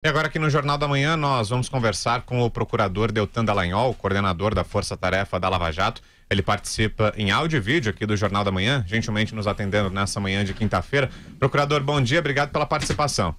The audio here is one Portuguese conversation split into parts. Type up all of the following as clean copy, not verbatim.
E agora aqui no Jornal da Manhã nós vamos conversar com o procurador Deltan Dallagnol, coordenador da Força Tarefa da Lava Jato. Ele participa em áudio e vídeo aqui do Jornal da Manhã, gentilmente nos atendendo nessa manhã de quinta-feira. Procurador, bom dia, obrigado pela participação.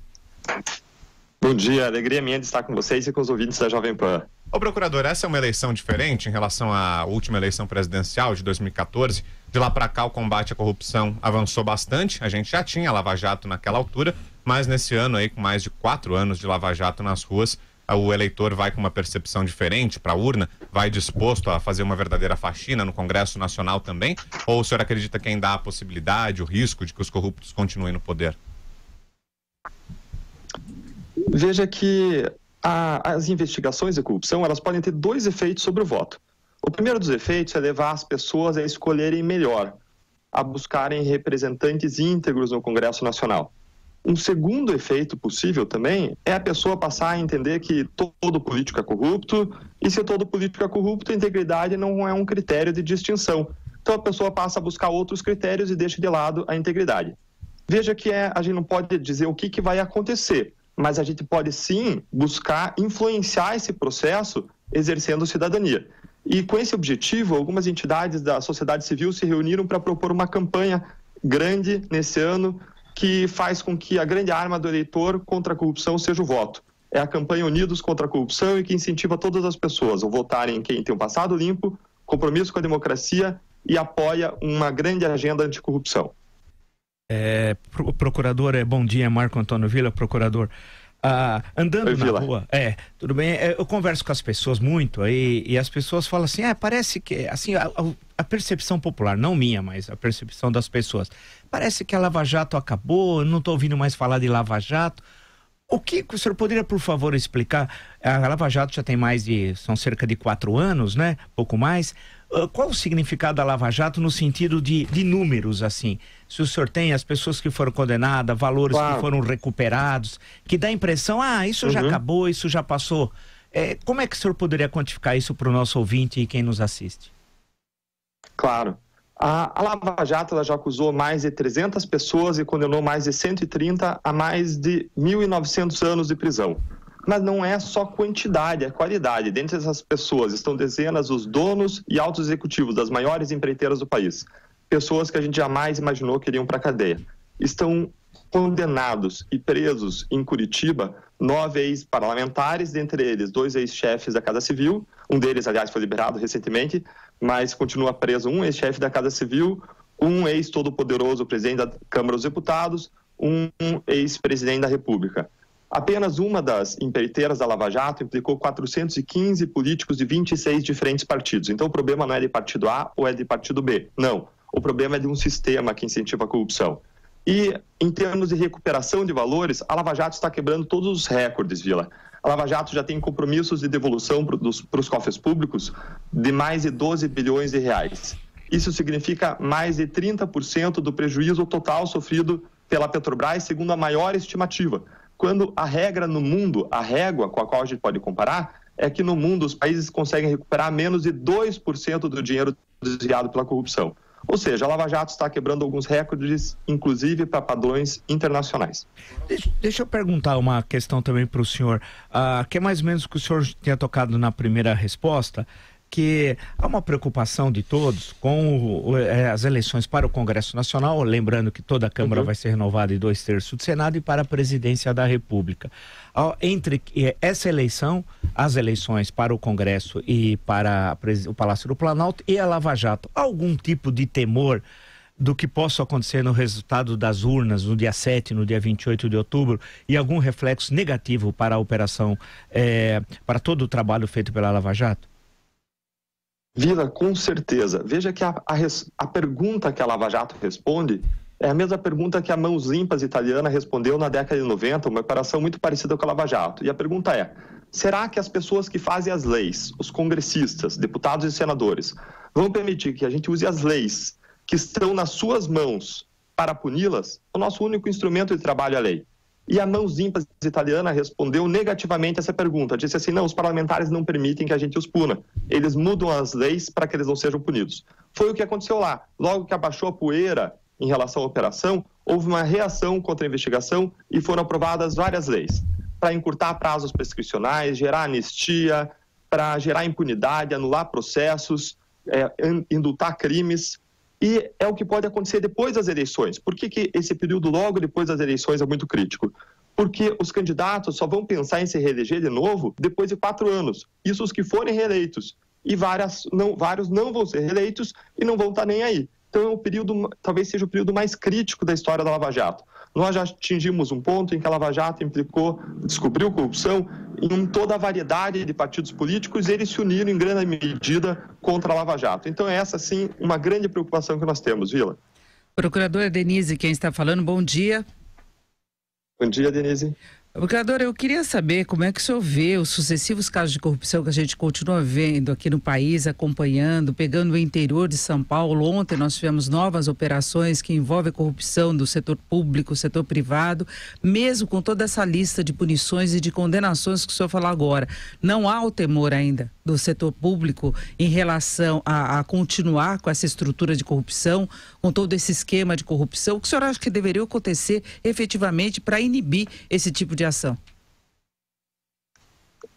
Bom dia, alegria minha de estar com vocês e com os ouvintes da Jovem Pan. Ô procurador, essa é uma eleição diferente em relação à última eleição presidencial de 2014. De lá para cá o combate à corrupção avançou bastante, a gente já tinha Lava Jato naquela altura, mas nesse ano aí, com mais de 4 anos de Lava Jato nas ruas, o eleitor vai com uma percepção diferente para a urna, vai disposto a fazer uma verdadeira faxina no Congresso Nacional também? Ou o senhor acredita que ainda há a possibilidade, o risco de que os corruptos continuem no poder? Veja que as investigações de corrupção, elas podem ter dois efeitos sobre o voto. O primeiro dos efeitos é levar as pessoas a escolherem melhor, a buscarem representantes íntegros no Congresso Nacional. Um segundo efeito possível também é a pessoa passar a entender que todo político é corrupto, e se todo político é corrupto, a integridade não é um critério de distinção. Então a pessoa passa a buscar outros critérios e deixa de lado a integridade. Veja que a gente não pode dizer o que vai acontecer, mas a gente pode sim buscar influenciar esse processo exercendo cidadania. E com esse objetivo, algumas entidades da sociedade civil se reuniram para propor uma campanha grande nesse ano, que faz com que a grande arma do eleitor contra a corrupção seja o voto. É a campanha Unidos contra a Corrupção, e que incentiva todas as pessoas a votarem em quem tem um passado limpo, compromisso com a democracia e apoia uma grande agenda anticorrupção. Procurador, bom dia, Marco Antônio Villa, procurador. Andando Oi, Villa. na rua, tudo bem, eu converso com as pessoas muito aí, e as pessoas falam assim, parece que, assim, a percepção popular, não minha, mas a percepção das pessoas, parece que a Lava Jato acabou, eu não estou ouvindo mais falar de Lava Jato. O que o senhor poderia, por favor, explicar? A Lava Jato já tem são cerca de 4 anos, né? Pouco mais. Qual o significado da Lava Jato no sentido de números, assim? Se o senhor tem as pessoas que foram condenadas, valores que foram recuperados, que dá a impressão, isso já acabou, isso já passou. Como é que o senhor poderia quantificar isso para o nosso ouvinte e quem nos assiste? Claro. A Lava Jato ela já acusou mais de 300 pessoas e condenou mais de 130 a mais de 1.900 anos de prisão. Mas não é só quantidade, é qualidade. Dentre essas pessoas estão dezenas dos donos e altos executivos das maiores empreiteiras do país. Pessoas que a gente jamais imaginou que iriam para a cadeia. Estão condenados e presos em Curitiba 9 ex-parlamentares, dentre eles 2 ex-chefes da Casa Civil. Um deles, aliás, foi liberado recentemente, mas continua preso um ex-chefe da Casa Civil, um ex-todo-poderoso presidente da Câmara dos Deputados, um ex-presidente da República. Apenas uma das empreiteiras da Lava Jato implicou 415 políticos de 26 diferentes partidos. Então o problema não é de partido A ou é de partido B. Não. O problema é de um sistema que incentiva a corrupção. E em termos de recuperação de valores, a Lava Jato está quebrando todos os recordes, Vila. A Lava Jato já tem compromissos de devolução para os cofres públicos de mais de 12 bilhões de reais. Isso significa mais de 30% do prejuízo total sofrido pela Petrobras, segundo a maior estimativa. Quando a regra no mundo, a régua com a qual a gente pode comparar, é que no mundo os países conseguem recuperar menos de 2% do dinheiro desviado pela corrupção. Ou seja, a Lava Jato está quebrando alguns recordes, inclusive para padrões internacionais. Deixa eu perguntar uma questão também para o senhor, que é mais ou menos o que o senhor tinha tocado na primeira resposta, que há uma preocupação de todos com as eleições para o Congresso Nacional, lembrando que toda a Câmara vai ser renovada em 2/3 do Senado, e para a Presidência da República. Entre essa eleição, as eleições para o Congresso e para o Palácio do Planalto e a Lava Jato, há algum tipo de temor do que possa acontecer no resultado das urnas no dia 7, no dia 28 de outubro, e algum reflexo negativo para a operação, para todo o trabalho feito pela Lava Jato? Vila, com certeza. Veja que a pergunta que a Lava Jato responde é a mesma pergunta que a Mãos Limpas italiana respondeu na década de 90, uma operação muito parecida com a Lava Jato. E a pergunta é, será que as pessoas que fazem as leis, os congressistas, deputados e senadores, vão permitir que a gente use as leis que estão nas suas mãos para puni-las? O nosso único instrumento de trabalho é a lei. E a Mãos Limpas italiana respondeu negativamente essa pergunta. Disse assim, não, os parlamentares não permitem que a gente os puna. Eles mudam as leis para que eles não sejam punidos. Foi o que aconteceu lá. Logo que abaixou a poeira em relação à operação, houve uma reação contra a investigação e foram aprovadas várias leis. para encurtar prazos prescricionais, gerar anistia, para gerar impunidade, anular processos, indultar crimes. E é o que pode acontecer depois das eleições. Por que esse período logo depois das eleições é muito crítico? Porque os candidatos só vão pensar em se reeleger de novo depois de 4 anos. Isso os que forem reeleitos. E vários não vão ser reeleitos e não vão estar nem aí. Então, é um período, talvez seja o período mais crítico da história da Lava Jato. Nós já atingimos um ponto em que a Lava Jato descobriu corrupção em toda a variedade de partidos políticos e eles se uniram em grande medida contra a Lava Jato. Então, é essa, sim, uma grande preocupação que nós temos, Vila. Procuradora Denise, quem está falando, bom dia. Bom dia, Denise. Procuradora, eu queria saber como é que o senhor vê os sucessivos casos de corrupção que a gente continua vendo aqui no país, acompanhando, pegando o interior de São Paulo. Ontem nós tivemos novas operações que envolvem corrupção do setor público, setor privado, mesmo com toda essa lista de punições e de condenações que o senhor falou agora. Não há o temor ainda do setor público em relação a continuar com essa estrutura de corrupção, com todo esse esquema de corrupção. O que o senhor acha que deveria acontecer efetivamente para inibir esse tipo de ação?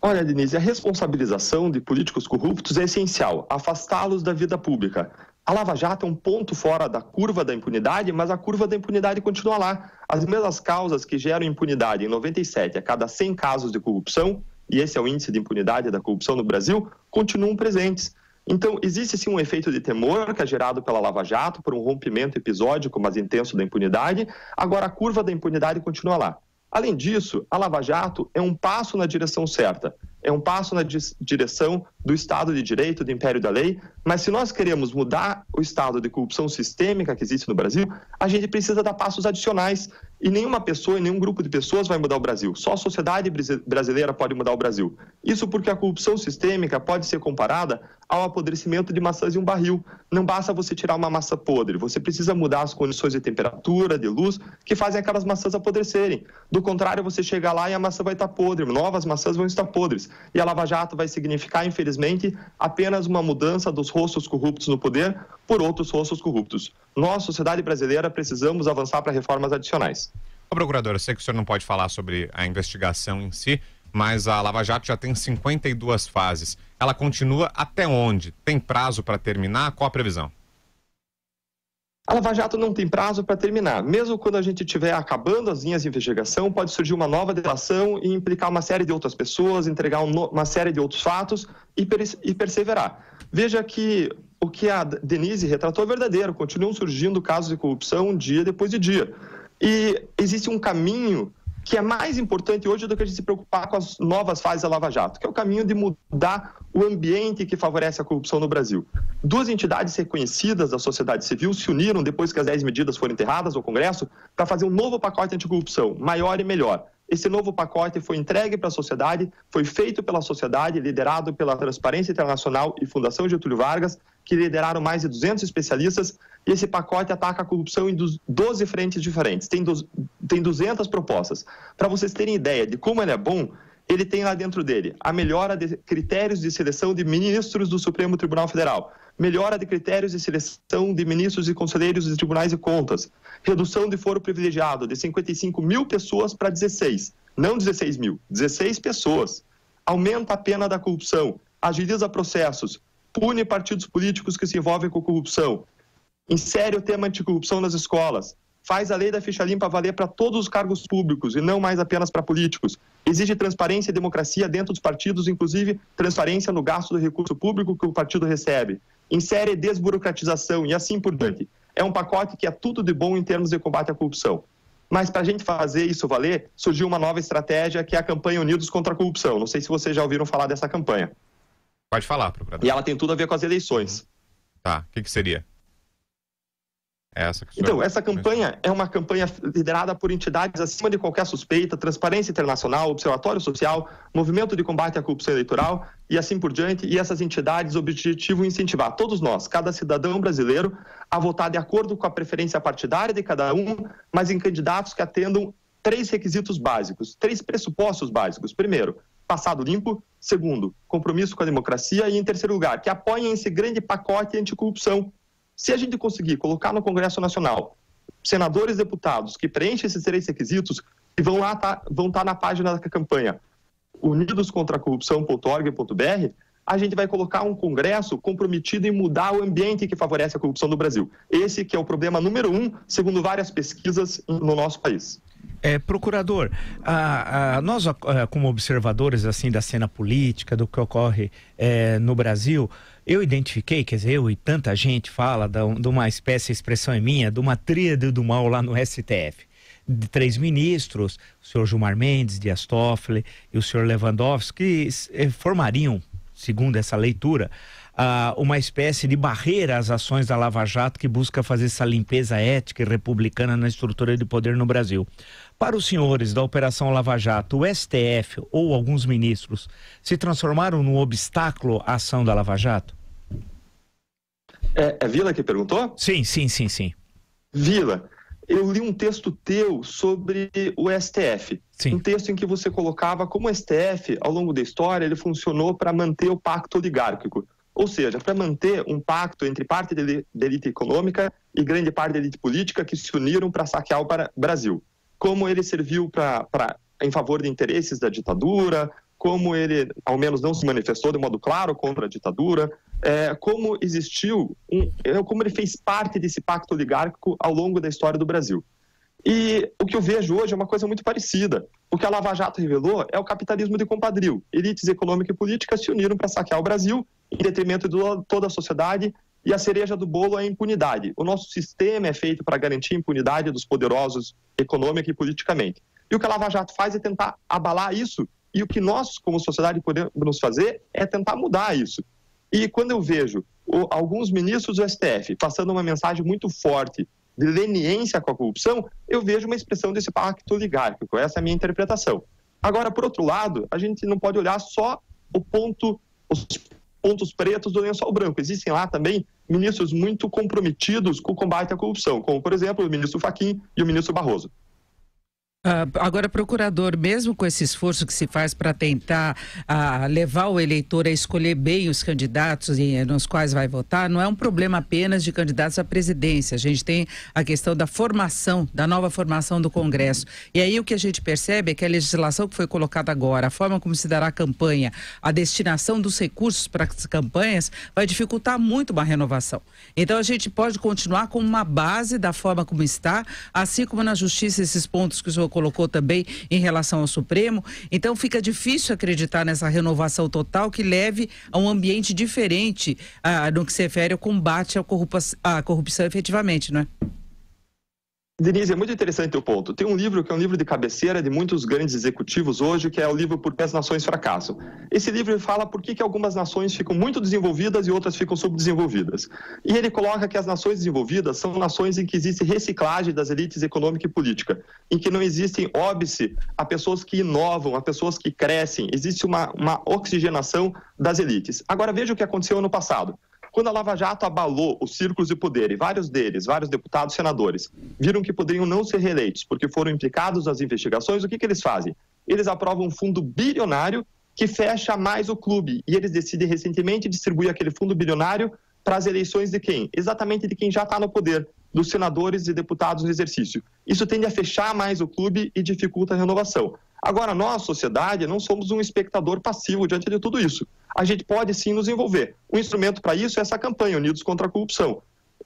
Olha, Denise, a responsabilização de políticos corruptos é essencial, afastá-los da vida pública. A Lava Jato é um ponto fora da curva da impunidade, mas a curva da impunidade continua lá. As mesmas causas que geram impunidade em 97 a cada 100 casos de corrupção, e esse é o índice de impunidade da corrupção no Brasil, continuam presentes. Então, existe sim um efeito de temor que é gerado pela Lava Jato por um rompimento episódico, mas intenso da impunidade. Agora, a curva da impunidade continua lá. Além disso, a Lava Jato é um passo na direção certa, é um passo na direção do Estado de Direito, do Império da Lei, mas se nós queremos mudar o estado de corrupção sistêmica que existe no Brasil, a gente precisa dar passos adicionais e nenhuma pessoa e nenhum grupo de pessoas vai mudar o Brasil, só a sociedade brasileira pode mudar o Brasil. Isso porque a corrupção sistêmica pode ser comparada ao apodrecimento de maçãs em um barril. Não basta você tirar uma maçã podre, você precisa mudar as condições de temperatura, de luz, que fazem aquelas maçãs apodrecerem. Do contrário, você chega lá e a maçã vai estar podre, novas maçãs vão estar podres. E a Lava Jato vai significar, infelizmente, apenas uma mudança dos rostos corruptos no poder por outros rostos corruptos. Nós, sociedade brasileira, precisamos avançar para reformas adicionais. Ô, procurador, eu sei que o senhor não pode falar sobre a investigação em si, mas a Lava Jato já tem 52 fases. Ela continua até onde? Tem prazo para terminar? Qual a previsão? A Lava Jato não tem prazo para terminar. Mesmo quando a gente estiver acabando as linhas de investigação, pode surgir uma nova delação e implicar uma série de outras pessoas, entregar uma série de outros fatos e perseverar. Veja que o que a Denise retratou é verdadeiro. Continuam surgindo casos de corrupção dia depois de dia. E existe um caminho que é mais importante hoje do que a gente se preocupar com as novas fases da Lava Jato, que é o caminho de mudar o ambiente que favorece a corrupção no Brasil. 2 entidades reconhecidas da sociedade civil se uniram depois que as 10 medidas foram enterradas no Congresso para fazer um novo pacote anticorrupção, maior e melhor. Esse novo pacote foi entregue para a sociedade, foi feito pela sociedade, liderado pela Transparência Internacional e Fundação Getúlio Vargas, que lideraram mais de 200 especialistas, e esse pacote ataca a corrupção em 12 frentes diferentes. Tem 200 propostas. Para vocês terem ideia de como ele é bom, ele tem lá dentro dele a melhora de critérios de seleção de ministros do Supremo Tribunal Federal, melhora de critérios de seleção de ministros e conselheiros dos tribunais de contas, redução de foro privilegiado de 55 mil pessoas para 16, não 16 mil, 16 pessoas, aumenta a pena da corrupção, agiliza processos, pune partidos políticos que se envolvem com corrupção, insere o tema anticorrupção nas escolas, faz a lei da ficha limpa valer para todos os cargos públicos e não mais apenas para políticos, exige transparência e democracia dentro dos partidos, inclusive transparência no gasto do recurso público que o partido recebe, insere desburocratização e assim por diante. É um pacote que é tudo de bom em termos de combate à corrupção. Mas para a gente fazer isso valer, surgiu uma nova estratégia que é a campanha Unidos contra a Corrupção. Não sei se vocês já ouviram falar dessa campanha. Pode falar, procurador. E ela tem tudo a ver com as eleições. Tá, o que seria? Então, essa campanha é uma campanha liderada por entidades acima de qualquer suspeita, Transparência Internacional, Observatório Social, Movimento de Combate à Corrupção Eleitoral e assim por diante. E essas entidades, o objetivo é incentivar todos nós, cada cidadão brasileiro, a votar de acordo com a preferência partidária de cada um, mas em candidatos que atendam 3 requisitos básicos, 3 pressupostos básicos. Primeiro, passado limpo. Segundo, compromisso com a democracia. E em terceiro lugar, que apoiem esse grande pacote anticorrupção. Se a gente conseguir colocar no Congresso Nacional senadores e deputados que preenchem esses 3 requisitos, vão estar na página da campanha unidoscontracorrupção.org.br, a gente vai colocar um congresso comprometido em mudar o ambiente que favorece a corrupção no Brasil. Esse que é o problema número 1, segundo várias pesquisas no nosso país. Procurador, nós como observadores assim da cena política, do que ocorre no Brasil, eu identifiquei, quer dizer, eu e tanta gente fala de uma espécie, a expressão é minha, de uma tríade do mal lá no STF. De 3 ministros, o senhor Gilmar Mendes, Dias Toffoli e o senhor Lewandowski, que formariam, segundo essa leitura, uma espécie de barreira às ações da Lava Jato que busca fazer essa limpeza ética e republicana na estrutura de poder no Brasil. Para os senhores da Operação Lava Jato, o STF ou alguns ministros se transformaram num obstáculo à ação da Lava Jato? É Vila que perguntou? Sim. Vila, eu li um texto teu sobre o STF. Sim. Um texto em que você colocava como o STF, ao longo da história, ele funcionou para manter o pacto oligárquico. Ou seja, para manter um pacto entre parte da elite econômica e grande parte da elite política que se uniram para saquear o Brasil. Como ele serviu em favor de interesses da ditadura, como ele, ao menos, não se manifestou de modo claro contra a ditadura, como ele fez parte desse pacto oligárquico ao longo da história do Brasil. E o que eu vejo hoje é uma coisa muito parecida. O que a Lava Jato revelou é o capitalismo de compadrio. Elites econômicas e políticas se uniram para saquear o Brasil em detrimento de toda a sociedade, e a cereja do bolo é a impunidade. O nosso sistema é feito para garantir a impunidade dos poderosos econômica e politicamente. E o que a Lava Jato faz é tentar abalar isso, e o que nós, como sociedade, podemos fazer é tentar mudar isso. E quando eu vejo alguns ministros do STF passando uma mensagem muito forte de leniência com a corrupção, eu vejo uma expressão desse pacto oligárquico. Essa é a minha interpretação. Agora, por outro lado, a gente não pode olhar só os pontos pretos do lençol branco. Existem lá também ministros muito comprometidos com o combate à corrupção, como, por exemplo, o ministro Fachin e o ministro Barroso. Agora, procurador, mesmo com esse esforço que se faz para tentar levar o eleitor a escolher bem os candidatos nos quais vai votar, não é um problema apenas de candidatos à presidência. A gente tem a questão da formação, da nova formação do Congresso. E aí o que a gente percebe é que a legislação que foi colocada agora, a forma como se dará a campanha, a destinação dos recursos para as campanhas, vai dificultar muito uma renovação. Então a gente pode continuar com uma base da forma como está, assim como na Justiça esses pontos que o senhor colocou também em relação ao Supremo. Então fica difícil acreditar nessa renovação total que leve a um ambiente diferente no que se refere ao combate à corrupção efetivamente, não é? Denise, é muito interessante o ponto. Tem um livro que é um livro de cabeceira de muitos grandes executivos hoje, que é o livro Por que as Nações Fracassam. Esse livro fala por que algumas nações ficam muito desenvolvidas e outras ficam subdesenvolvidas. E ele coloca que as nações desenvolvidas são nações em que existe reciclagem das elites econômica e política, em que não existem óbice a pessoas que inovam, a pessoas que crescem, existe uma oxigenação das elites. Agora veja o que aconteceu ano passado. Quando a Lava Jato abalou os círculos de poder e vários deputados, senadores, viram que poderiam não ser reeleitos porque foram implicados nas investigações, o que eles fazem? Eles aprovam um fundo bilionário que fecha mais o clube e eles decidem recentemente distribuir aquele fundo bilionário para as eleições de quem? Exatamente de quem já está no poder, dos senadores e deputados no exercício. Isso tende a fechar mais o clube e dificulta a renovação. Agora, nós, sociedade, não somos um espectador passivo diante de tudo isso. A gente pode sim nos envolver. O instrumento para isso é essa campanha, Unidos contra a Corrupção.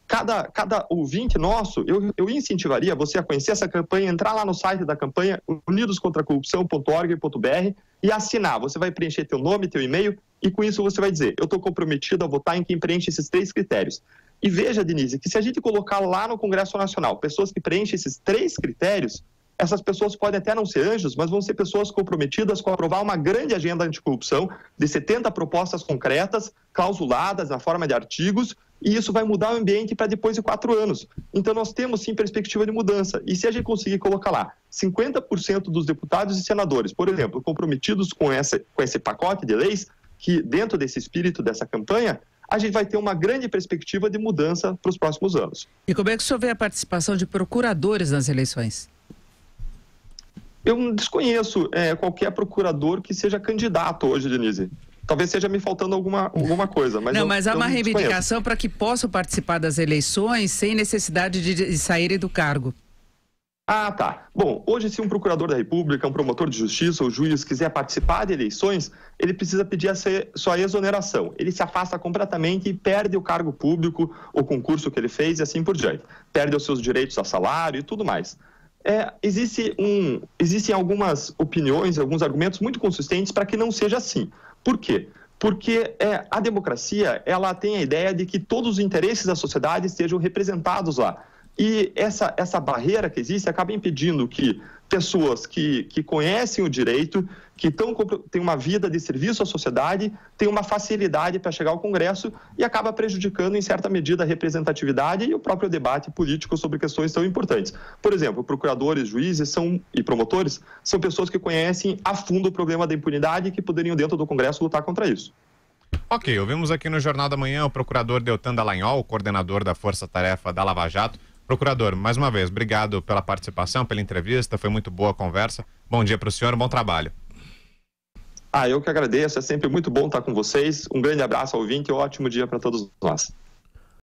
Cada ouvinte nosso, eu incentivaria você a conhecer essa campanha, entrar lá no site da campanha, unidoscontracorrupção.org.br e assinar. Você vai preencher teu nome, teu e-mail e com isso você vai dizer, eu estou comprometido a votar em quem preenche esses 3 critérios. E veja, Denise, que se a gente colocar lá no Congresso Nacional pessoas que preenchem esses 3 critérios, essas pessoas podem até não ser anjos, mas vão ser pessoas comprometidas com aprovar uma grande agenda anticorrupção de 70 propostas concretas, clausuladas na forma de artigos, e isso vai mudar o ambiente para depois de 4 anos. Então nós temos sim perspectiva de mudança. E se a gente conseguir colocar lá 50% dos deputados e senadores, por exemplo, comprometidos com esse pacote de leis, que dentro desse espírito dessa campanha, a gente vai ter uma grande perspectiva de mudança para os próximos anos. E como é que o senhor vê a participação de procuradores nas eleições? Eu desconheço qualquer procurador que seja candidato hoje, Denise. Talvez esteja me faltando alguma coisa. Mas mas há uma reivindicação para que possam participar das eleições sem necessidade de saírem do cargo. Ah, tá. Bom, hoje se um procurador da República, um promotor de justiça ou juiz quiser participar de eleições, ele precisa pedir sua exoneração. Ele se afasta completamente e perde o cargo público, o concurso que ele fez e assim por diante. Perde os seus direitos a salário e tudo mais. Existem algumas opiniões, alguns argumentos muito consistentes para que não seja assim. Por quê? Porque a democracia, ela tem a ideia de que todos os interesses da sociedade estejam representados lá. E essa barreira que existe acaba impedindo que pessoas que conhecem o direito, que têm uma vida de serviço à sociedade, tenham uma facilidade para chegar ao Congresso e acaba prejudicando, em certa medida, a representatividade e o próprio debate político sobre questões tão importantes. Por exemplo, procuradores, juízes e promotores são pessoas que conhecem a fundo o problema da impunidade e que poderiam, dentro do Congresso, lutar contra isso. Ok, ouvimos aqui no Jornal da Manhã o procurador Deltan Dallagnol, coordenador da Força Tarefa da Lava Jato. Procurador, mais uma vez, obrigado pela participação, pela entrevista, foi muito boa a conversa. Bom dia para o senhor, bom trabalho. Eu que agradeço, é sempre muito bom estar com vocês. Um grande abraço ao ouvinte e um ótimo dia para todos nós.